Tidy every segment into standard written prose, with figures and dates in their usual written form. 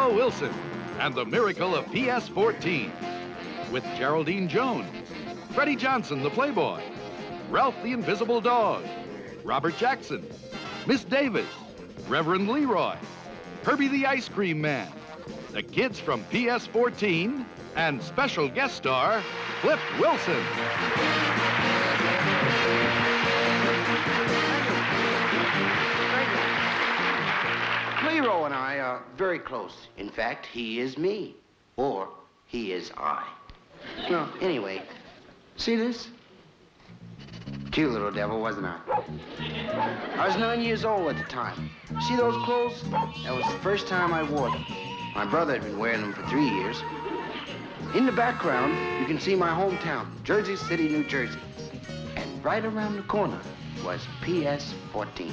Clerow Wilson and the Miracle of PS-14. With Geraldine Jones, Freddie Johnson, the Playboy, Ralph the Invisible Dog, Robert Jackson, Miss Davis, Reverend Leroy, Herbie the Ice Cream Man, the kids from PS-14, and special guest star, Flip Wilson. Clerow and I are very close. In fact, he is me, or he is I. No, anyway, see this? Cute little devil, wasn't I? I was 9 years old at the time. See those clothes? That was the first time I wore them. My brother had been wearing them for 3 years. In the background, you can see my hometown, Jersey City, New Jersey. And right around the corner was PS-14.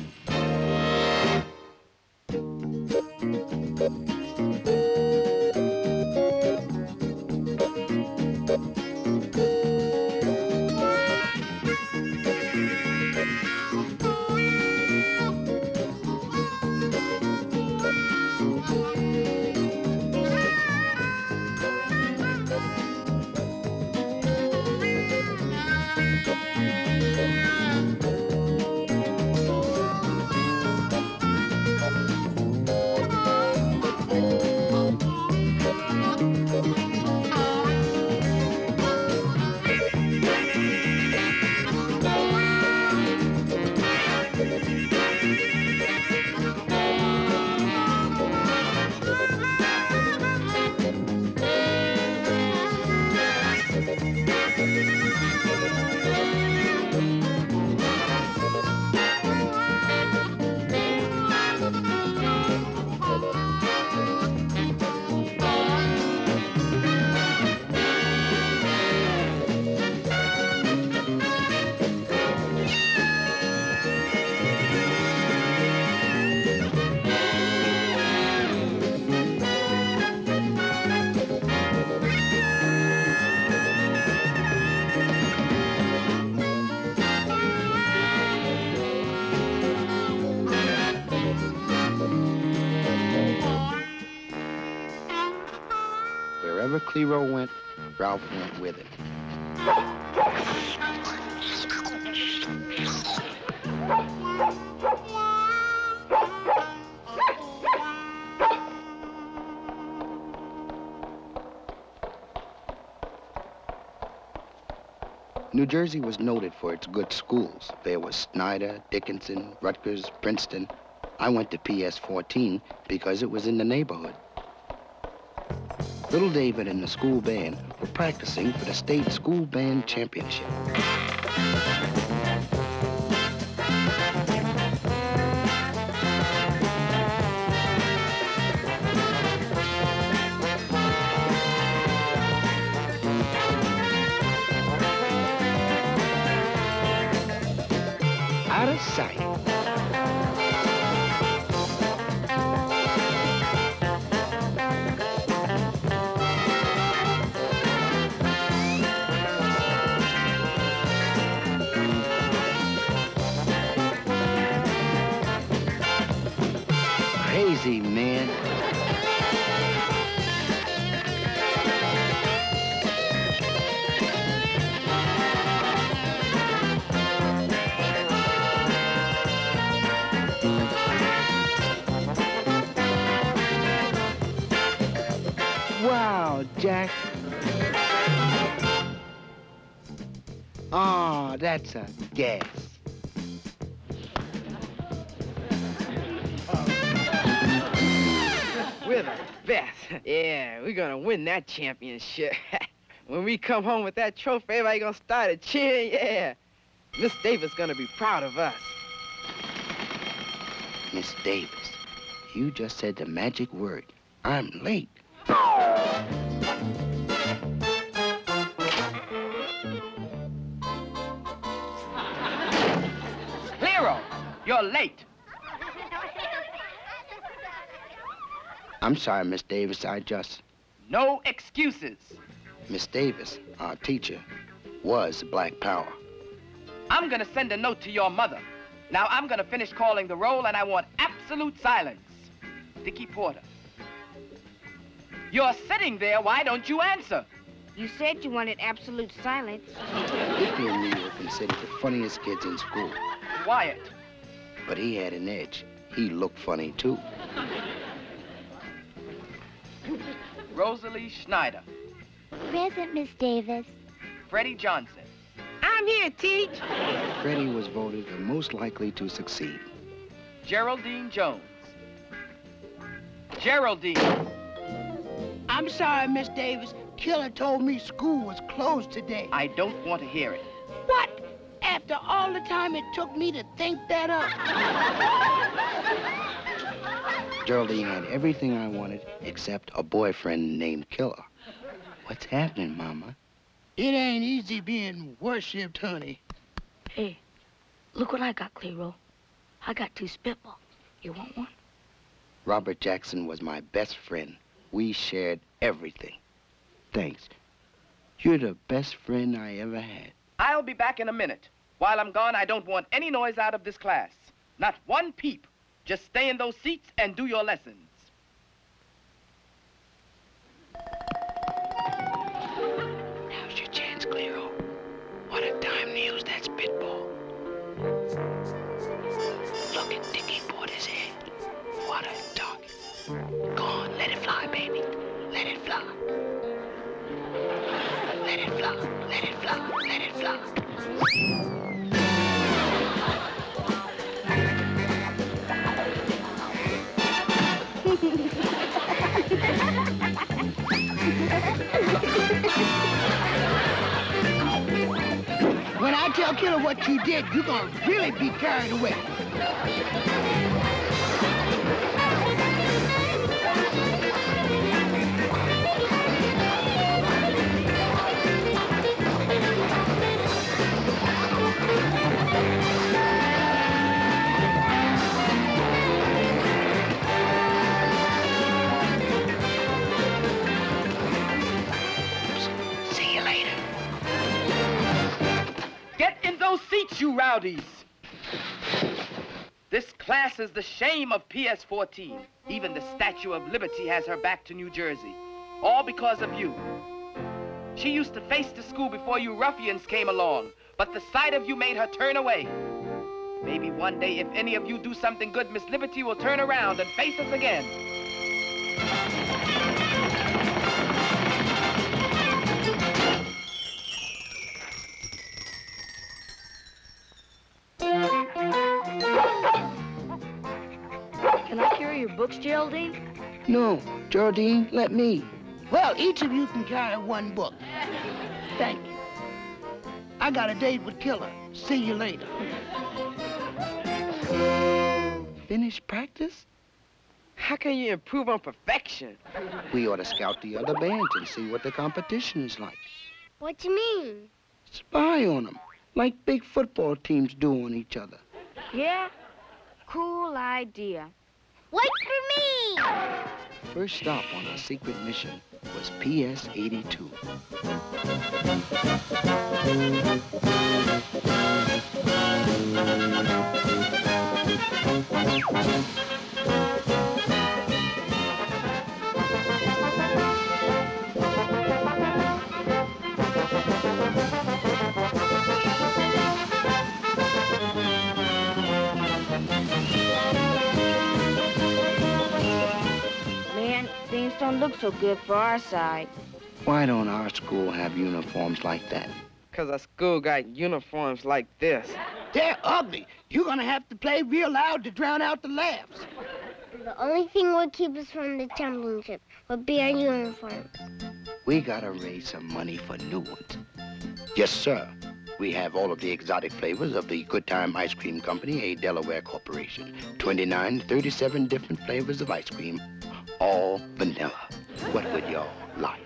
Wherever Clerow went, Ralph went with him. New Jersey was noted for its good schools. There was Snyder, Dickinson, Rutgers, Princeton. I went to PS-14 because it was in the neighborhood. Little David and the school band were practicing for the state school band championship. Out of sight. Crazy, man. Wow, Jack. Oh, that's a gas. We're the best. Yeah, we're gonna win that championship. When we come home with that trophy, everybody gonna start a cheering, yeah. Miss Davis gonna be proud of us. Miss Davis, you just said the magic word. I'm late. Clerow, you're late. I'm sorry, Miss Davis, I just... No excuses. Miss Davis, our teacher, was Black Power. I'm gonna send a note to your mother. Now I'm gonna finish calling the roll and I want absolute silence. Dickie Porter. You're sitting there. Why don't you answer? You said you wanted absolute silence. Hippie and me were considered the funniest kids in school. Quiet. But he had an edge. He looked funny, too. Rosalie Schneider. Present, Miss Davis. Freddie Johnson. I'm here, Teach. Freddie was voted the most likely to succeed. Geraldine Jones. Geraldine. I'm sorry, Miss Davis. Killer told me school was closed today. I don't want to hear it. What? After all the time it took me to think that up? Geraldine had everything I wanted except a boyfriend named Killer. What's happening, Mama? It ain't easy being worshipped, honey. Hey, look what I got, Clerow. I got 2 spitballs. You want one? Robert Jackson was my best friend. We shared everything. Thanks. You're the best friend I ever had. I'll be back in a minute. While I'm gone, I don't want any noise out of this class. Not one peep. Just stay in those seats and do your lessons. Now's your chance, Clerow. What a time to use that spitball. Look at Dickie Porter's head. What a target. Go on, let it fly, baby. Let it fly. Let it fly, let it fly, let it fly. When I tell Killer what you did, you're gonna really be carried away. See you later. Get in those seats, you rowdies. This class is the shame of PS-14. Even the Statue of Liberty has her back to New Jersey. All because of you. She used to face the school before you ruffians came along, but the sight of you made her turn away. Maybe one day, if any of you do something good, Miss Liberty will turn around and face us again. Can I carry your books, Geraldine? No, Geraldine, let me. Well, each of you can carry one book. Thank you. I got a date with Killer. See you later. Finish practice? How can you improve on perfection? We ought to scout the other bands and see what the competition is like. What you mean? Spy on them, like big football teams do on each other. Yeah? Cool idea. Wait for me! First stop on our secret mission was PS-82. Man, things don't look so good for our side. Why don't our school have uniforms like that? 'Cause our school got uniforms like this. They're ugly. You're gonna have to play real loud to drown out the laughs. The only thing would keep us from the championship would be our uniforms. We gotta raise some money for new ones. Yes, sir. We have all of the exotic flavors of the Good Time Ice Cream Company, a Delaware corporation. 37 different flavors of ice cream, all vanilla. What would y'all like?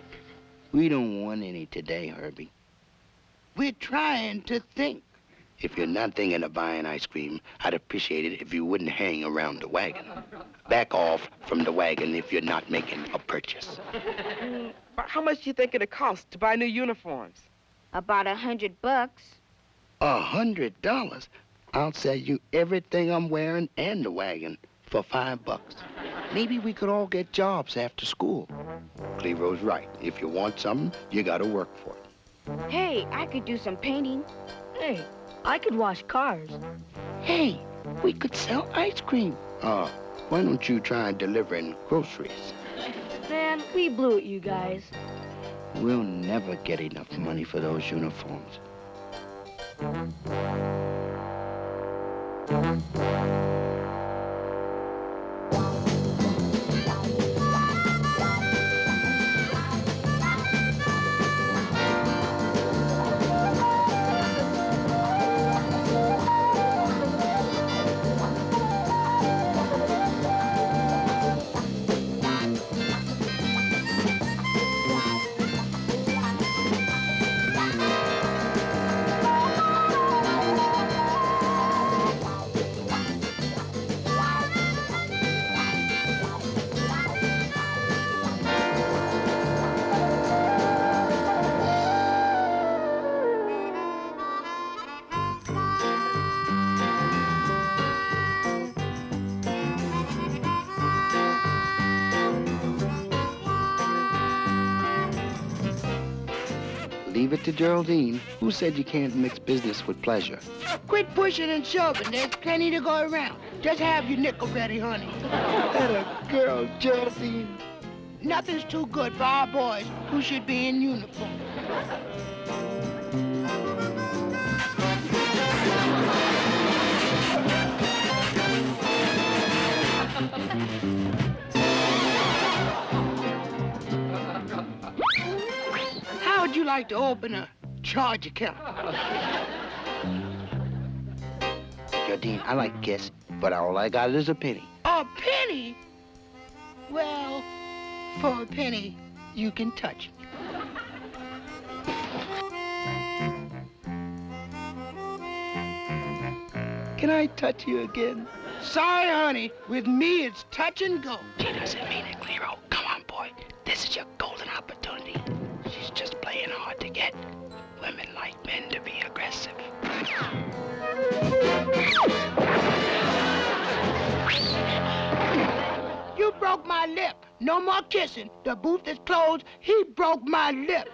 We don't want any today, Herbie. We're trying to think. If you're not thinking of buying ice cream, I'd appreciate it if you wouldn't hang around the wagon. Back off from the wagon if you're not making a purchase. How much do you think it'll cost to buy new uniforms? About $100. $100? I'll sell you everything I'm wearing and the wagon for $5. Maybe we could all get jobs after school. Clero's right. If you want something, you gotta work for it. Hey, I could do some painting. Hey, I could wash cars. Hey, we could sell ice cream. Why don't you try delivering groceries? Man, we blew it, you guys. We'll never get enough money for those uniforms. Leave it to Geraldine. Who said you can't mix business with pleasure? Quit pushing and shoving. There's plenty to go around. Just have your nickel ready, honey. That a girl, Geraldine. Nothing's too good for our boys who should be in uniform. How would you like to open a charge account? Geraldine, I like kiss, but all I got is a penny. A penny? Well, for a penny, you can touch me. Can I touch you again? Sorry, honey. With me, it's touch and go. She doesn't mean it, Clero. Come on, boy. This is your golden opportunity. She's just playing hard to get. Women like men to be aggressive. You broke my lip. No more kissing. The booth is closed. He broke my lip.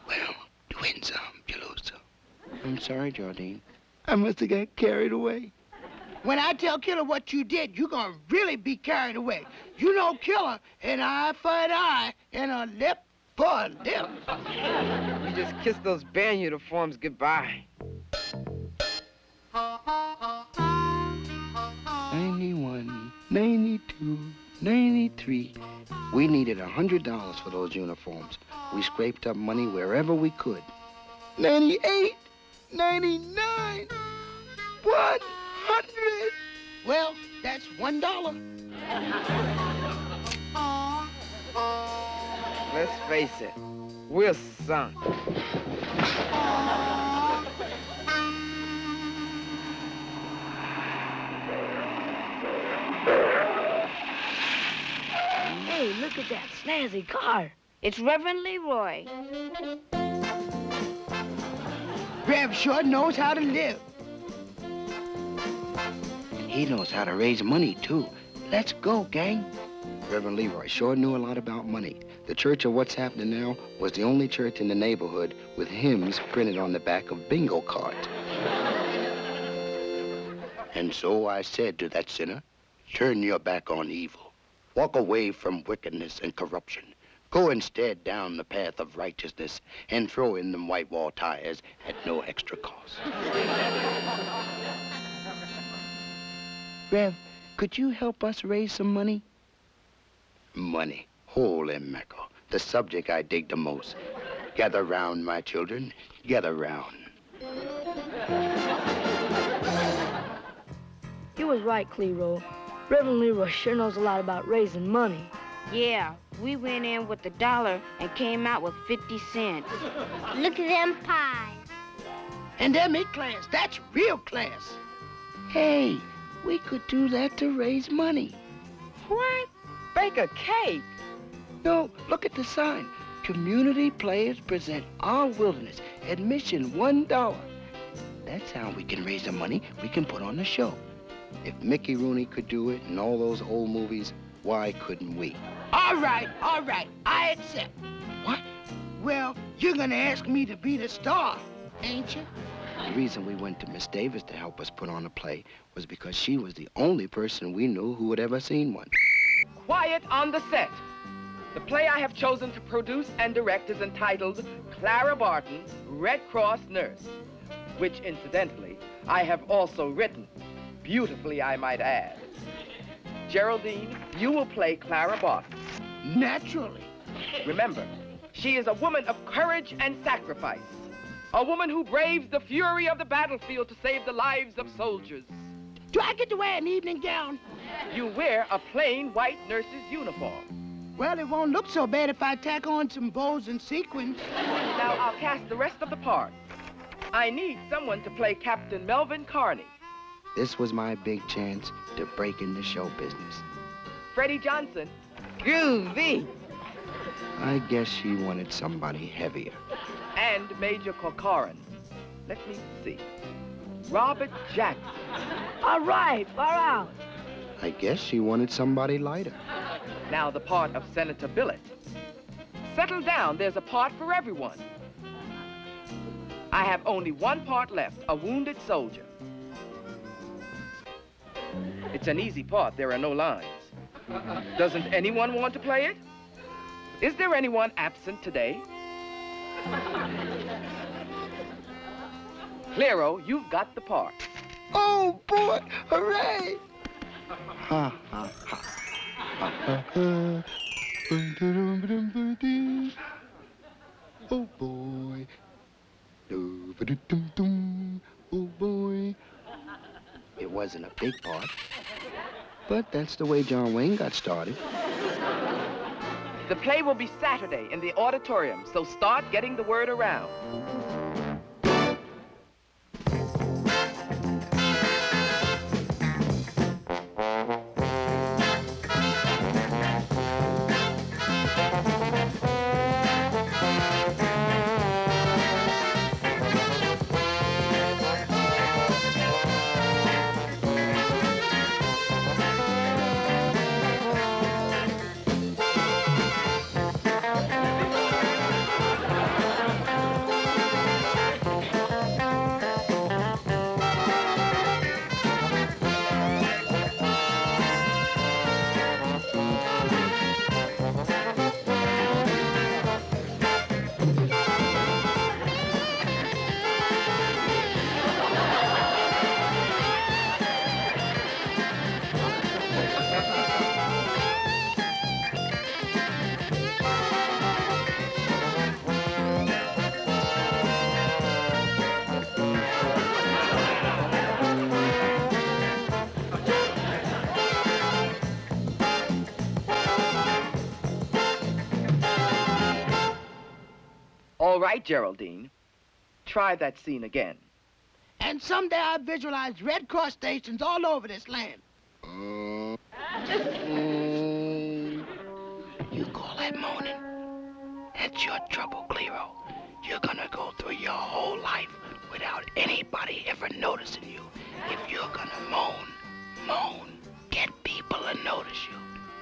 Well, you win some, you lose some. I'm sorry, Geraldine. I must have got carried away. When I tell Killer what you did, you're gonna really be carried away. You know Killer, an eye for an eye and a lip for a lip. You just kissed those band uniforms goodbye. 91, 92, 93. We needed $100 for those uniforms. We scraped up money wherever we could. 98, 99, 100. Well, that's $1. Let's face it, we're sunk. Hey, look at that snazzy car. It's Reverend Leroy. Rev sure knows how to live. He knows how to raise money, too. Let's go, gang. Reverend Leroy sure knew a lot about money. The Church of What's Happening Now was the only church in the neighborhood with hymns printed on the back of bingo cards. And so I said to that sinner, turn your back on evil. Walk away from wickedness and corruption. Go instead down the path of righteousness and throw in them white wall tires at no extra cost. Rev, could you help us raise some money? Money. Holy mackerel. The subject I dig the most. Gather round, my children. Gather round. You was right, Clero. Reverend Leroy sure knows a lot about raising money. Yeah, we went in with $1 and came out with 50 cents. Look at them pies. And them class. That's real class. Hey, we could do that to raise money. What? Bake a cake? No, look at the sign. Community players present our wilderness. Admission $1. That's how we can raise the money we can put on the show. If Mickey Rooney could do it in all those old movies, why couldn't we? All right, I accept. What? Well, you're gonna ask me to be the star, ain't you? The reason we went to Miss Davis to help us put on a play was because she was the only person we knew who had ever seen one. Quiet on the set. The play I have chosen to produce and direct is entitled Clara Barton, Red Cross Nurse, which, incidentally, I have also written. Beautifully, I might add. Geraldine, you will play Clara Barton. Naturally. Remember, she is a woman of courage and sacrifice. A woman who braves the fury of the battlefield to save the lives of soldiers. Do I get to wear an evening gown? You wear a plain white nurse's uniform. Well, it won't look so bad if I tack on some bows and sequins. Now, I'll cast the rest of the parts. I need someone to play Captain Melvin Corny. This was my big chance to break into show business. Freddie Johnson. Groovy. I guess she wanted somebody heavier. And Major Corcoran. Let me see. Robert Jackson. All right, far out. I guess she wanted somebody lighter. Now the part of Senator Billet. Settle down, there's a part for everyone. I have only one part left, a wounded soldier. It's an easy part, there are no lines. Doesn't anyone want to play it? Is there anyone absent today? Clerow, you've got the part. Oh, boy, hooray! Ha, ha, ha. Ha, ha, ha. Oh, boy. Do-ba-do-dum-dum. Oh, boy. It wasn't a big part, but that's the way John Wayne got started. The play will be Saturday in the auditorium, so start getting the word around. All right, Geraldine. Try that scene again. And someday I'll visualize Red Cross stations all over this land. You call that moaning? That's your trouble, Clerow. You're gonna go through your whole life without anybody ever noticing you. If you're gonna moan, get people to notice you.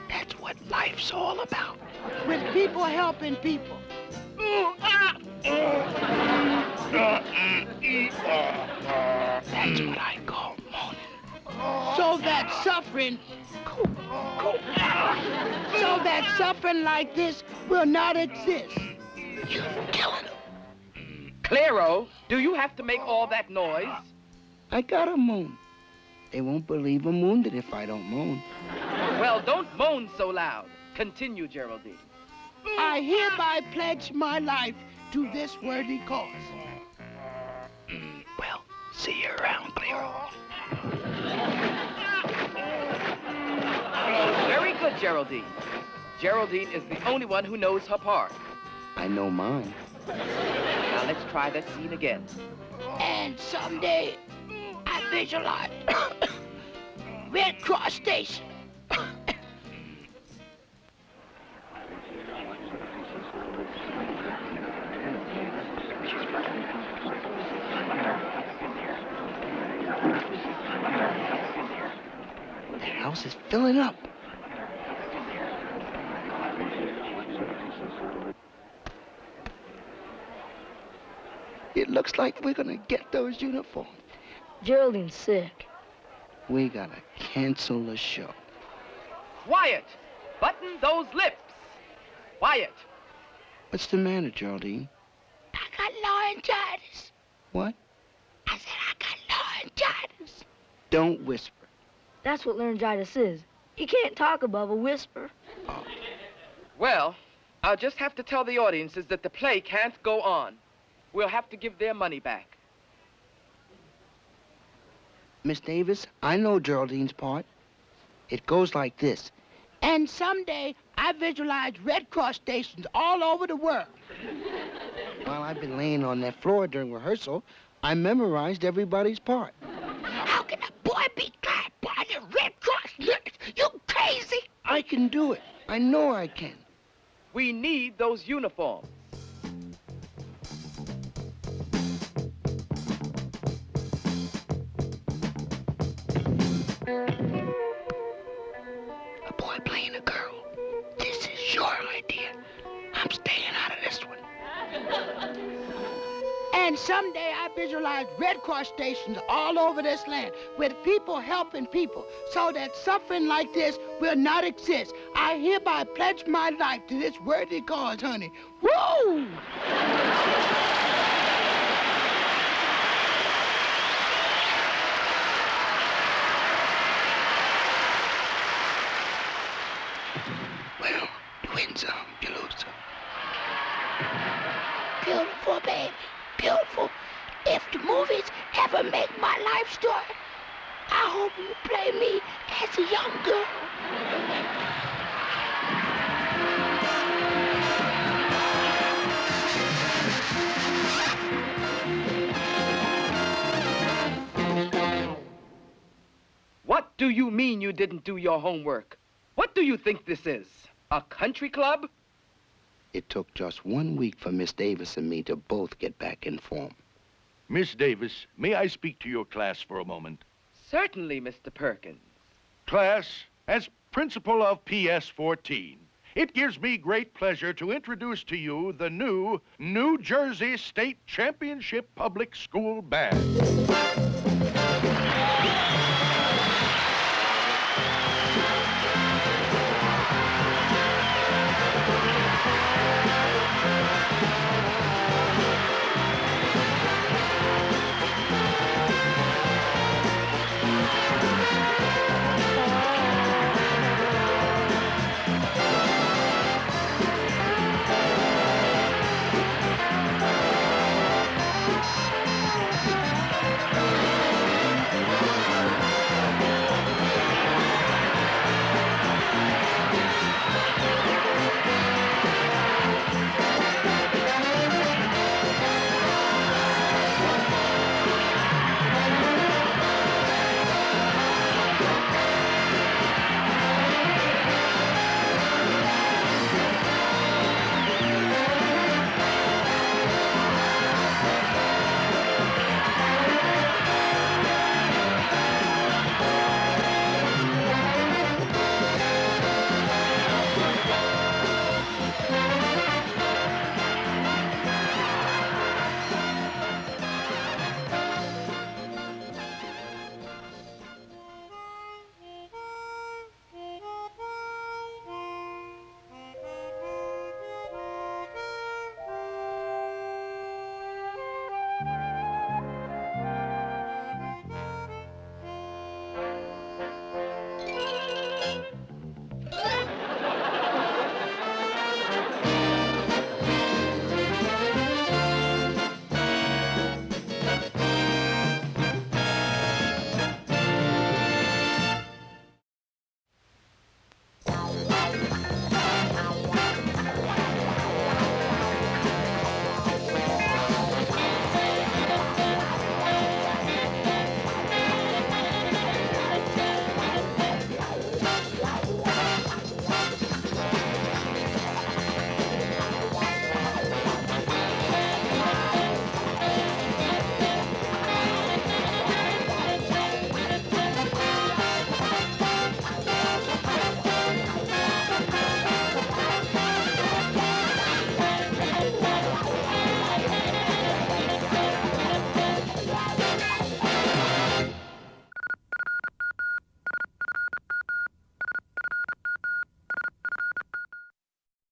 That's what life's all about. With people helping people. That's what I call moaning. So that suffering like this will not exist. You're killing them. Clerow, do you have to make all that noise? I gotta moan. They won't believe I'm wounded if I don't moan. Well, don't moan so loud. Continue, Geraldine. I hereby pledge my life to this worthy cause. Well, see you around, Clerow. Very good, Geraldine. Geraldine is the only one who knows her part. I know mine. Now let's try that scene again. And someday I visualize Red Cross Station. The house is filling up. looks like we're gonna get those uniforms. Geraldine's sick. We gotta cancel the show. Quiet! Button those lips! Quiet! What's the matter, Geraldine? I got laryngitis. What? I said I got laryngitis. Don't whisper. That's what laryngitis is. You can't talk above a whisper. Oh. Well, I'll just have to tell the audiences that the play can't go on. We'll have to give their money back. Miss Davis, I know Geraldine's part. It goes like this. And someday, I visualize Red Cross stations all over the world. While I've been laying on that floor during rehearsal, I memorized everybody's part. How can a boy be glad by the Red Cross list? You crazy? I can do it. I know I can. We need those uniforms. A boy playing a girl. This is your idea. I'm staying out of this one. And someday I visualize Red Cross stations all over this land with people helping people so that suffering like this will not exist. I hereby pledge my life to this worthy cause, honey. Woo! Well, you win some, you lose some. Beautiful, baby. Beautiful. If the movies ever make my life story, I hope you play me as a young girl. What do you mean you didn't do your homework? What do you think this is? A country club? It took just 1 week for Miss Davis and me to both get back in form. Miss Davis, may I speak to your class for a moment? Certainly, Mr. Perkins. Class, as principal of PS 14, it gives me great pleasure to introduce to you the new New Jersey State Championship Public School Band.